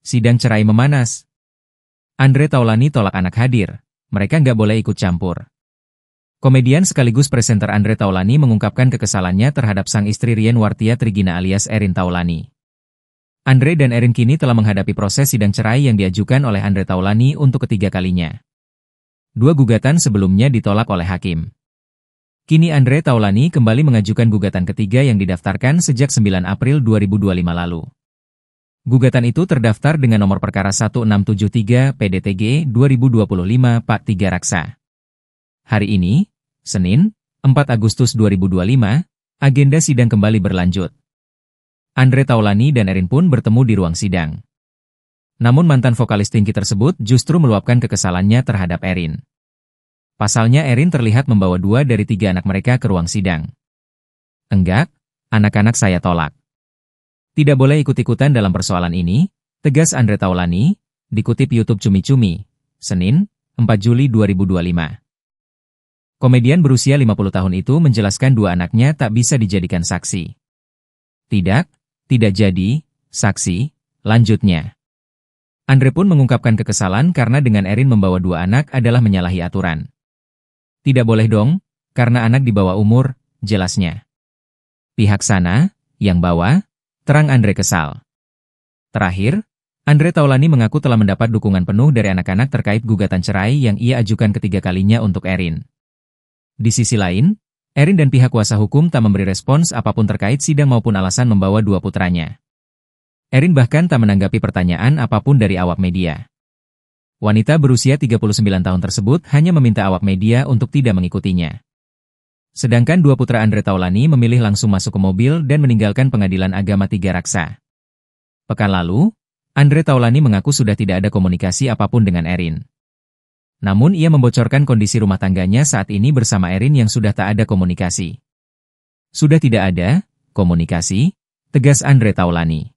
Sidang cerai memanas. Andre Taulany tolak anak hadir. Mereka nggak boleh ikut campur. Komedian sekaligus presenter Andre Taulany mengungkapkan kekesalannya terhadap sang istri Rien Wartia Trigina alias Erin Taulany. Andre dan Erin kini telah menghadapi proses sidang cerai yang diajukan oleh Andre Taulany untuk ketiga kalinya. Dua gugatan sebelumnya ditolak oleh hakim. Kini Andre Taulany kembali mengajukan gugatan ketiga yang didaftarkan sejak 9 April 2025 lalu. Gugatan itu terdaftar dengan nomor perkara 1673 PDTG 2025 Pak 3 Raksa. Hari ini, Senin, 4 Agustus 2025, agenda sidang kembali berlanjut. Andre Taulany dan Erin pun bertemu di ruang sidang. Namun mantan vokalis Tinky tersebut justru meluapkan kekesalannya terhadap Erin. Pasalnya Erin terlihat membawa 2 dari 3 anak mereka ke ruang sidang. Enggak, anak-anak saya tolak. Tidak boleh ikut-ikutan dalam persoalan ini, tegas Andre Taulany, dikutip YouTube Cumi Cumi, Senin, 4 Juli 2025. Komedian berusia 50 tahun itu menjelaskan 2 anaknya tak bisa dijadikan saksi. Tidak jadi, saksi, lanjutnya. Andre pun mengungkapkan kekesalan karena dengan Erin membawa 2 anak adalah menyalahi aturan. Tidak boleh dong, karena anak di bawah umur, jelasnya. Pihak sana, yang bawa, terang Andre kesal. Terakhir, Andre Taulany mengaku telah mendapat dukungan penuh dari anak-anak terkait gugatan cerai yang ia ajukan ketiga kalinya untuk Erin. Di sisi lain, Erin dan pihak kuasa hukum tak memberi respons apapun terkait sidang maupun alasan membawa 2 putranya. Erin bahkan tak menanggapi pertanyaan apapun dari awak media. Wanita berusia 39 tahun tersebut hanya meminta awak media untuk tidak mengikutinya. Sedangkan 2 putra Andre Taulany memilih langsung masuk ke mobil dan meninggalkan Pengadilan Agama 3 Raksa. Pekan lalu, Andre Taulany mengaku sudah tidak ada komunikasi apapun dengan Erin. Namun ia membocorkan kondisi rumah tangganya saat ini bersama Erin yang sudah tak ada komunikasi. Sudah tidak ada komunikasi, tegas Andre Taulany.